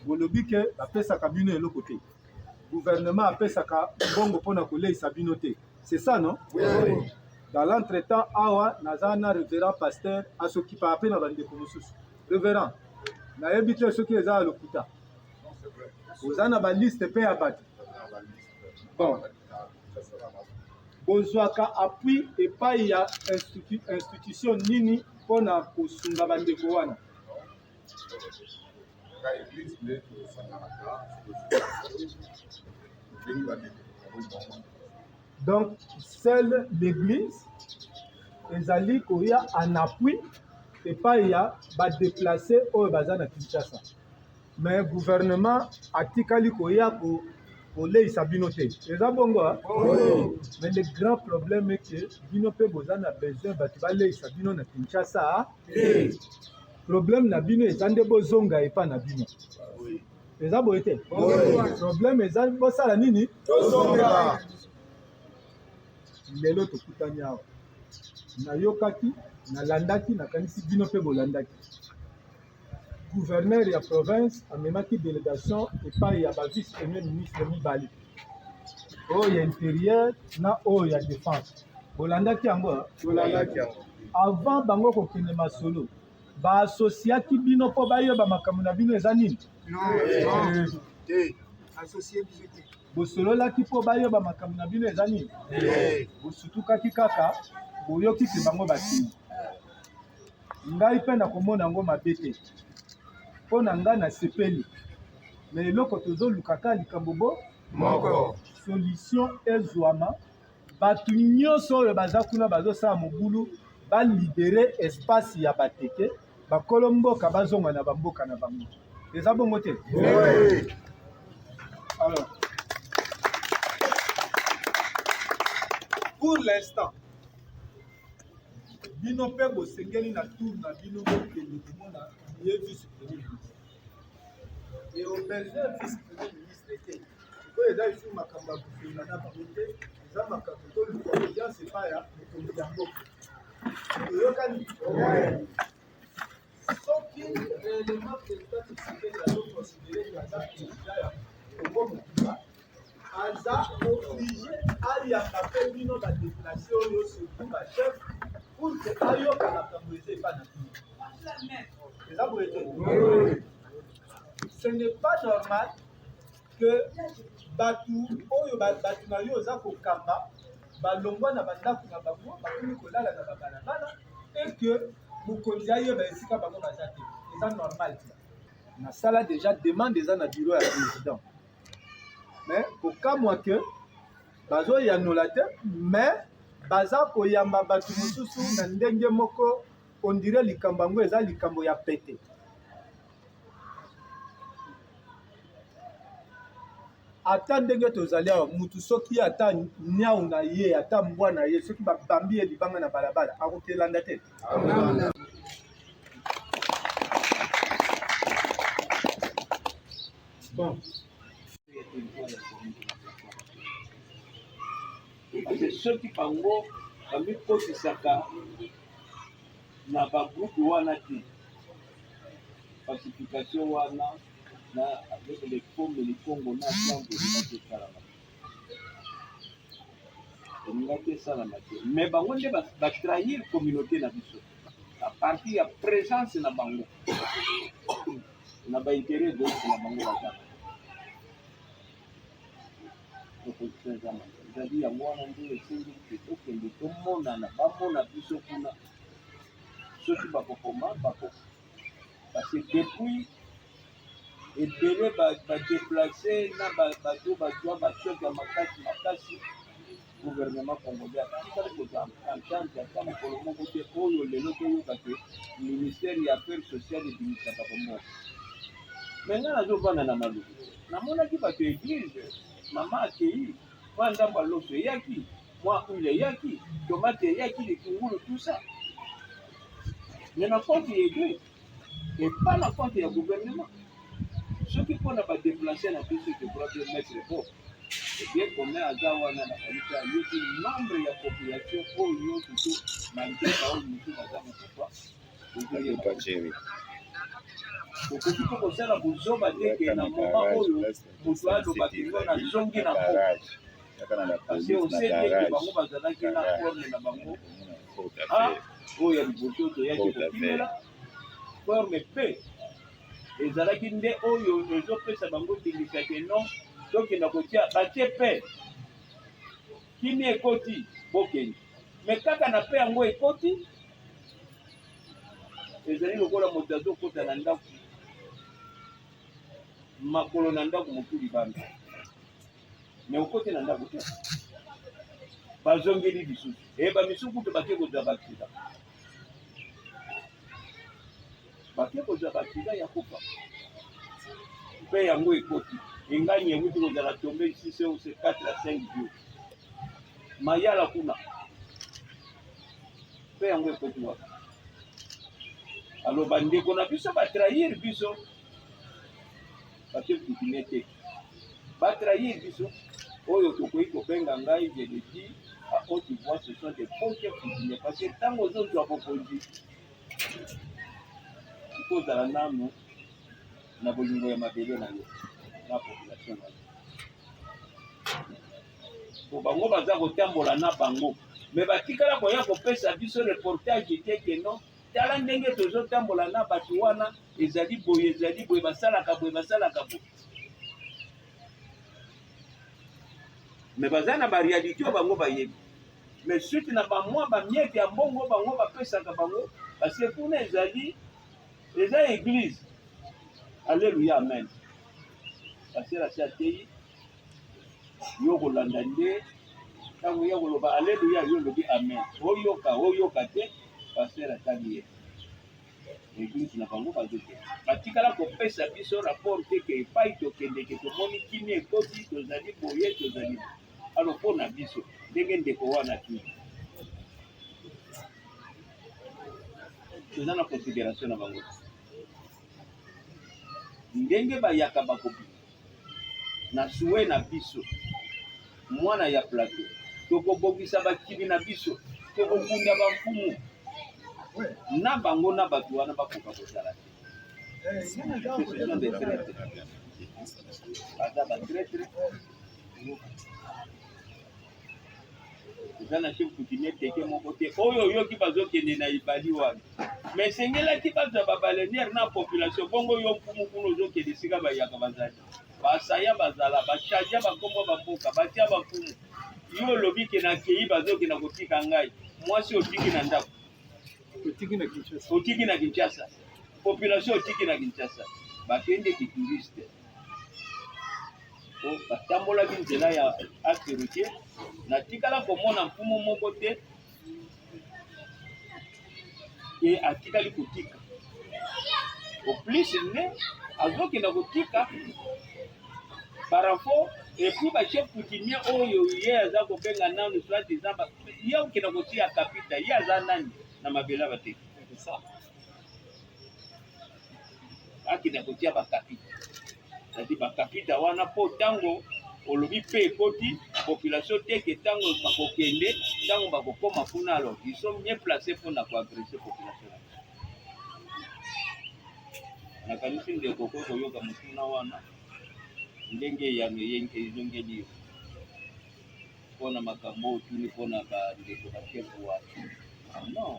bolobi ke bapesaka bino eloko te. Gouvernement apesaka bongo mpona koleisa bino te. C'est ça, non? Oui. Dans l'entretemps, awa nazana révérend pasteur asokipa pe na bandeko mosusu. Révérend, nayebi te soki eza à lokuta. Oza na baliste pe ya bato. Bon. Bozwaka appui epai ya institution nini mpona kosunga bandeko wana. Donc, seule l'église ezali koya en appui epai ya badéplacé oyo baza na Kinshasa. Mais gouvernement atikali koya koleisa bino te. Eza bongo, hein? Oui. Mais le grand problème est que bino pe boza na besoin bato baleisa bino na Kinshasa. Oui. Problème na bino eza nde bozonga epa na bino. Oui. Eza boye te. Oui. Problème eza bosala nini? Tozonga. Lelo tokutani awa. Nayokaki, nalandaki, nakanisi bino pe bolandaki. Gouverneur ya province amemaki délégation epai ya ba vice premier ministre mibali. Oyo intérieur na oyo ya défense. Bolandaki yango, bolandaki yango. Avant bango kokende masolo, ba associaki bino po bayeba makambo na bino eza nini? Non. Associé biso te. Bosololaki po bayeba makambo na bino eza nini? Bosutukaki kaka boyoki ke bango basini. Ngai pe na komona yango mabe te. Mpo na nga na sepeli. Mais eloko tozolukaka likambo bo moko. Solution ezwama. Bato nyonso oyo baza kuna bazosala mobulu balibere espace ya bateke bakolo mboka bazonga na bamboka na bango. Eza bongo te? Oui. Alors, pour l'instant, bino pe bosengeli na tour na bino bokende komona ye vice premier ministre. Et au besoin vice premier ministre te. Ko eza ici makambo ya kosenga na bango te, eza makambo to luka c'est pas ya mokonzi ya mboka. Oyokani? Soki réellement président Tshisekedi azoconsidéré que aza président ya Congo Mobimba, aza obligé ayamba pe bino badéplacé oyo surtout bachef pour que ayoka makambo eza epa na bino. Eza boye te? Ce n'est pas normal que batu oyo batu na yo oza kokamba balongwa na bandako na bango bakomi kolala na babalabala et que mokonzi ayeba esika bango baza te. Eza normal te. Nasala déjà demande eza na bureau ya président. Mais kokamwa ke bazoyanola te, mais baza koyamba bato mosusu na ndenge moko on dirait likambo yango eza likambo ya pete. Ata ndenge tozali awa mutu soki ata nyau na ye ata mbwa na ye soki babambi ye libanga na balabala akotelanda te. Bon. Parce que soki bango bamikotisaka na bagroupe wana te pacification wana na avec les pommes et les Congo na flambo mais bango nde batrahir communauté na biso à partir ya présence na bango na baintérêt d'autres na bango baza ezali yango wana nde esengi ke tokende tomonana bamona biso kuna soki bakokoma bakoko parce que depuis ebele badéplace na bato bazwa bachoke ya makasi gouvernement congolais atikali kozwa entente ata mokolo moko te oyo lelo toyoka te ministère ya affaires sociales ebimisaka bomoko me nga nazovanda na maluku namonaki bato église mama akei mwa ndambo ya loso eyaki mwa huile eyaki tomate eyaki litungulu tout ça mais na compte yede et pas na compte ya gouvernement soki mpona badéplace na biso ke problème maître bo bien commun aza wana na kanisa yoki nombre ya population oyo nyonso to malgré baoyo mosusu baza mokufa okoki mpe kosala bozoba teke na moma oyo moto alobaki ngo nazongi na mboka parce ose teke bango bazalaki na forme na bango oyo ya liboso toyaki kokimela forme mpe ezalaki nde oyo ezopesa bango ndingisake non tokenda kotia batie mpe kini ekoti bokende me kaka na mpe yango ekoti ezali lokola moto azokota na ndako makolo na ndako motu libanda me okoti na ndako te bazongeli lisusu eyeba misusu kutu bake kozwa baksida ya kufa mpe yango ekoti engani ewuti kozala tombe 6 ou 4 à 5 jours mayala kuna mpe yango ekoti waka aloba ndeko na biso batrahir biso bake kutime te batrahir biso oyo tokoki kobenga ngai je le dis à haute voix ce sont des fautes coutumiers parce que ntango ozozwa bokonzi ikozala nanu na bolingo ya mabele na yo na population na yo po bango baza kotambola na bango me batikala koya kopesa biso reportage teke non tala ndenge tozotambola na bato wana ezali boye basalaka boye me baza na barealité oyo bango bayebi me suite na bamwa bamiete ya mbongo bango bapesaka bango parce kuna eza église alleluya amen basera si atei yo kolanda nde ntango ya koloba alleluya yo olobi amen oyoka te basera tali ye église na bango bazote batikala kopesa biso rapport teke epai tokendeke tomoni kimi ekoti tozali boye tozali alo mpo na biso ndenge ndeko wana tu toza na considération na bango ndenge bayaka bakopi na suwe na biso mwana ya plateau tokobongisa bakili na biso tokokunda bamfumu na bango na bato wana bakoka kozala te baza batraitre eza na chef coutumier teke moko te oyo oyoki bazokende na ibali wana me esengelaki bazwa babalenere na population bongo yo mfumu kuna ozokende esika bayaka bazali basaya bazala bacharge bakombo bamboka batia bafumu yo olobi ke na kei bazokenda kotika ngai mwasi otiki na ndako otiki na Kinshasa population otiki na Kinshasa bakende ki touriste batambolaki nzela ya axe routier natikala komona mfumu moko te e atikali kotika au plus ne azokenda kotika parafo epuis bachef coutumier oyo ye aza kobenga nanu soit disant ye okenda kotia kapita ye aza nani na mabela bate akenda kotia bakapita ati bakapita wana po ntango olobi mpe ekoti population teke ntango bakokende ntango bakokoma kuna alors ils sont mieux placés mpona koagrese population nakanisi ndeko ko koyoka motuna wana ndenge yango ezongeli yo mpona makambo otuni mpona bandeko bachefu wana non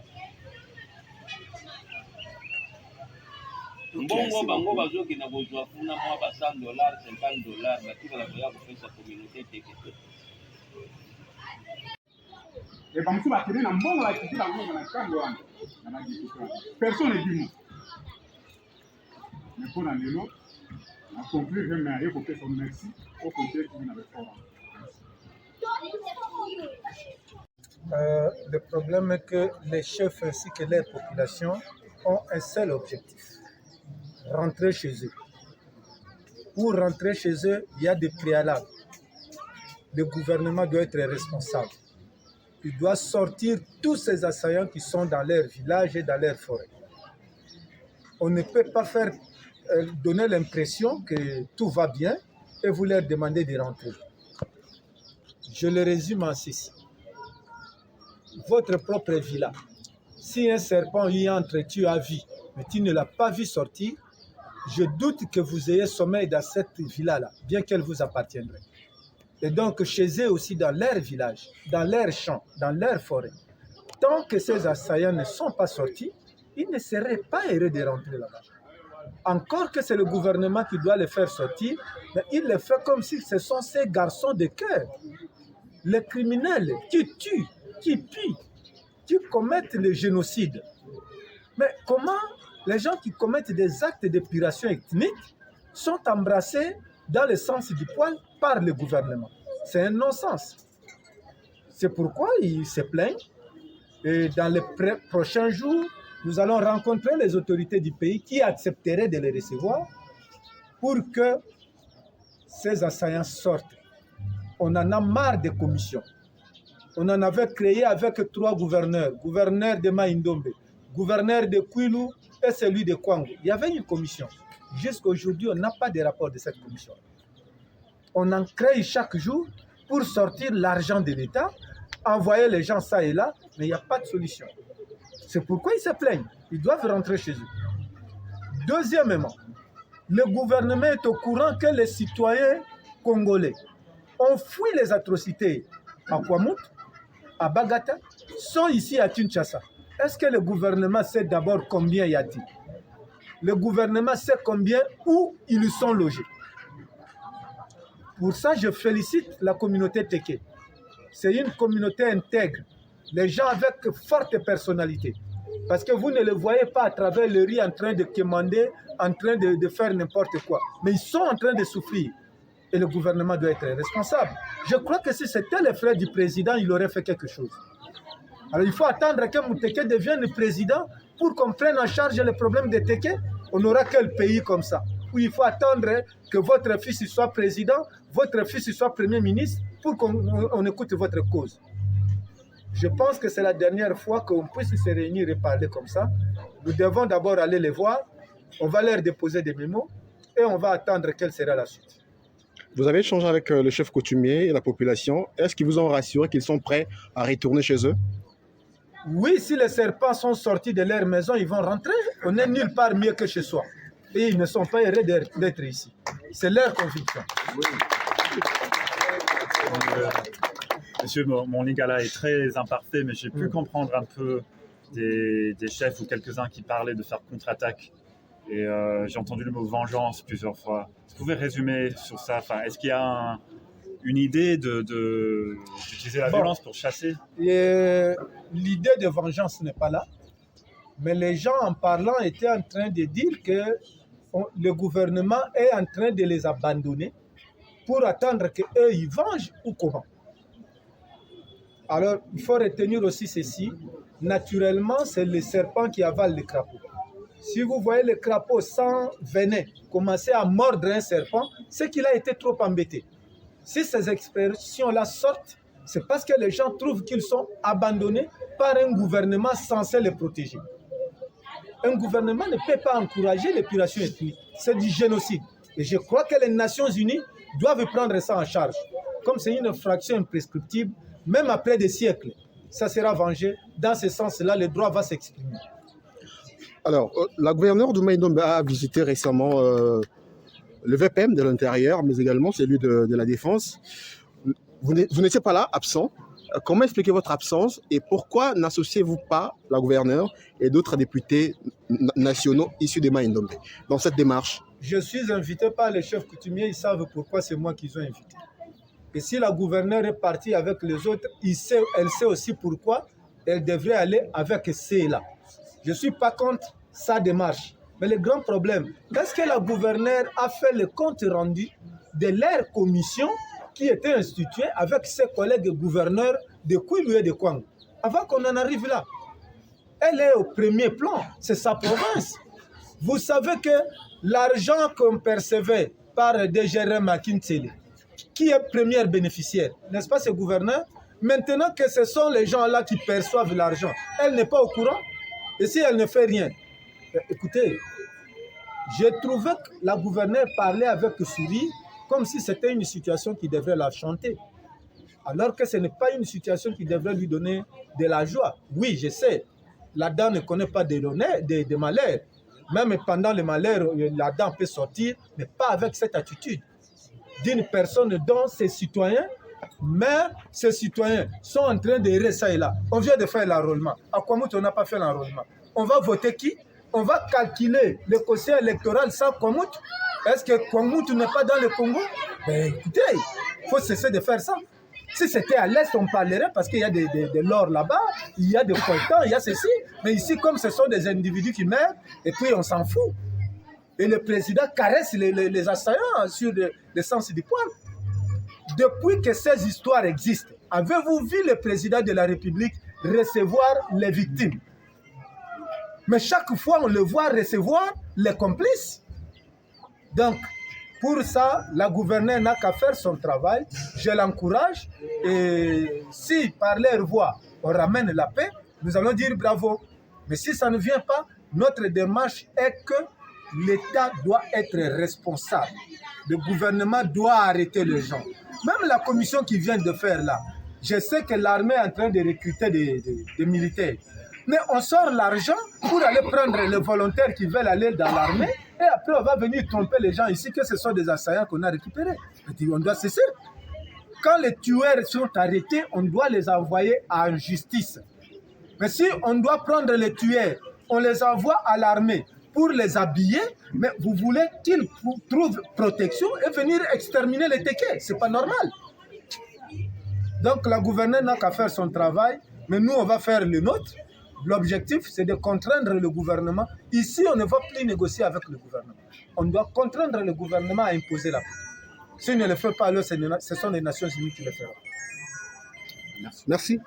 mbongo bango bazokenda kozwa kuna mwa ba $100 $50 batikala koya kopesa communauté teke te bamosusu bakende na mbongo bakiti bango na kando wana na bagikuta personne edimo me mpona lelo na conclure me aye kopesa merci okotie kimi na beforum. Le problème est que les chefs ainsi que les populations ont un seul objectif: rentrer chez eux. Pour rentrer chez eux, il y a des préalables. Le gouvernement doit être responsable. Il doit sortir tous ces assaillants qui sont dans leur village et dans leur forêt. On ne peut pas donner l'impression que tout va bien et vous leur demander de rentrer. Je le résume en ceci. Votre propre villa, si un serpent y entre, tu as vu, mais tu ne l'as pas vu sortir, je doute que vous ayez sommeil dans cette villa-là, bien qu'elle vous appartiendrait. Et donc, chez eux aussi, dans leur village, dans leur champ, dans leur forêt, tant que ces assaillants ne sont pas sortis, ils ne seraient pas heureux de rentrer là-bas. Encore que c'est le gouvernement qui doit les faire sortir, mais il le fait comme si ce sont ces garçons de cœur, les criminels qui tuent, qui pillent, qui commettent le génocide. Mais comment les gens qui commettent des actes d'épuration ethnique sont embrassés dans le sens du poil par le gouvernement? C'est un non-sens. C'est pourquoi ils se plaignent. Et dans les prochains jours, nous allons rencontrer les autorités du pays qui accepteraient de les recevoir pour que ces assaillants sortent. On en a marre des commissions. On en avait créé avec 3 gouverneurs. Gouverneur de Maïndombe, gouverneur de Kwilu et celui de Kwango. Il y avait une commission. Jusqu'à aujourd'hui, on n'a pas de rapport de cette commission. On en crée chaque jour pour sortir l'argent de l'État, envoyer les gens ça et là, mais il n'y a pas de solution. C'est pourquoi ils se plaignent. Ils doivent rentrer chez eux. Deuxièmement, le gouvernement est au courant que les citoyens congolais ont fui les atrocités à Kwamut, à Bagata, sont ici à Kinshasa. Est-ce que le gouvernement sait d'abord combien y a-t-il? Le gouvernement sait combien, où ils sont logés. Pour ça, je félicite la communauté Téké. C'est une communauté intègre. Les gens avec forte personnalité. Parce que vous ne les voyez pas à travers le riz en train de commander, en train de faire n'importe quoi. Mais ils sont en train de souffrir. Et le gouvernement doit être responsable. Je crois que si c'était le frère du président, il aurait fait quelque chose. Alors il faut attendre que Mouteke devienne président pour qu'on prenne en charge les problèmes de Téké. On n'aura quel pays comme ça? Où il faut attendre que votre fils soit président, votre fils soit premier ministre pour qu'on écoute votre cause. Je pense que c'est la dernière fois qu'on puisse se réunir et parler comme ça. Nous devons d'abord aller les voir, on va leur déposer des mémos et on va attendre quelle sera la suite. Vous avez échangé avec le chef coutumier et la population. Est-ce qu'ils vous ont rassuré qu'ils sont prêts à retourner chez eux? Oui, si les serpents sont sortis de leur maison, ils vont rentrer. On n'est nulle part mieux que chez soi. Et ils ne sont pas heureux d'être ici. C'est leur conviction. Oui. Monsieur, mon lingala est très imparfait, mais j'ai pu comprendre un peu des chefs ou quelques-uns qui parlaient de faire contre-attaque. Et j'ai entendu le mot vengeance plusieurs fois. Vous pouvez résumer sur ça? Est-ce qu'il y a une idée d'utiliser la violence pour chasser? L'idée de vengeance n'est pas là. Mais les gens, en parlant, étaient en train de dire que le gouvernement est en train de les abandonner pour attendre qu'eux, ils vengent ou comment. Alors, il faut retenir aussi ceci. Naturellement, c'est le serpent qui avale le crapaud. Si vous voyez le crapaud sans venin commencer à mordre un serpent, c'est qu'il a été trop embêté. Si ces expressions-là sortent, c'est parce que les gens trouvent qu'ils sont abandonnés par un gouvernement censé les protéger. Un gouvernement ne peut pas encourager l'épuration ethnique. C'est du génocide. Et je crois que les Nations Unies doivent prendre ça en charge. Comme c'est une infraction imprescriptible, même après des siècles, ça sera vengé. Dans ce sens-là, le droit va s'exprimer. Alors, la gouverneure du Maïndombe a visité récemment le VPM de l'Intérieur, mais également celui de la Défense. Vous n'étiez pas là, absent. Comment expliquer votre absence et pourquoi n'associez-vous pas la gouverneure et d'autres députés nationaux issus des Maïndombe dans cette démarche? Je suis invité par les chefs coutumiers, ils savent pourquoi c'est moi qu'ils ont invité. Et si la gouverneure est partie avec les autres, elle sait aussi pourquoi elle devrait aller avec ceux-là. Je ne suis pas contre sa démarche. Mais le grand problème, est-ce que la gouverneure a fait le compte rendu de leur commission qui était instituée avec ses collègues gouverneurs de Kwilu et de Kwango, avant qu'on en arrive là? Elle est au premier plan, c'est sa province. Vous savez que l'argent qu'on percevait par DGRM à Kinshasa, qui est première bénéficiaire, n'est-ce pas ce gouverneur? Maintenant que ce sont les gens-là qui perçoivent l'argent, elle n'est pas au courant. Et si elle ne fait rien, écoutez, j'ai trouvé que la gouverneure parlait avec sourire comme si c'était une situation qui devrait la chanter. Alors que ce n'est pas une situation qui devrait lui donner de la joie. Oui, je sais, la dame ne connaît pas de malheur. Même pendant le malheur, la dent peut sortir, mais pas avec cette attitude d'une personne dont ses citoyens, mais ces citoyens sont en train de ça et là. On vient de faire l'enrôlement. À Kwamouth, on n'a pas fait l'enrôlement. On va voter qui? On va calculer le quotient électoral sans Kwamouth. Est-ce que Kwamouth n'est pas dans le Congo? Ben, écoutez, il faut cesser de faire ça. Si c'était à l'Est, on parlerait parce qu'il y a de l'or là-bas, il y a des coltans, il y a ceci. Mais ici, comme ce sont des individus qui meurent, et puis on s'en fout. Et le président caresse les assaillants sur le sens du poil. Depuis que ces histoires existent, avez-vous vu le président de la République recevoir les victimes? Mais chaque fois, on le voit recevoir les complices. Donc, pour ça, la gouverneure n'a qu'à faire son travail. Je l'encourage. Et si par leur voix, on ramène la paix, nous allons dire bravo. Mais si ça ne vient pas, notre démarche est que l'État doit être responsable. Le gouvernement doit arrêter les gens. Même la commission qui vient de faire là, je sais que l'armée est en train de recruter des militaires. Mais on sort l'argent pour aller prendre les volontaires qui veulent aller dans l'armée et après on va venir tromper les gens ici que ce sont des assaillants qu'on a récupérés. On doit cesser. Quand les tueurs sont arrêtés, on doit les envoyer en justice. Mais si on doit prendre les tueurs, on les envoie à l'armée pour les habiller, mais vous voulez qu'ils trouvent protection et venir exterminer les téquets. Ce n'est pas normal. Donc la gouverneure n'a qu'à faire son travail, mais nous on va faire le nôtre. L'objectif, c'est de contraindre le gouvernement. Ici, on ne va plus négocier avec le gouvernement. On doit contraindre le gouvernement à imposer la paix. S'il ne le fait pas, alors ce sont les Nations Unies qui le feront. Merci.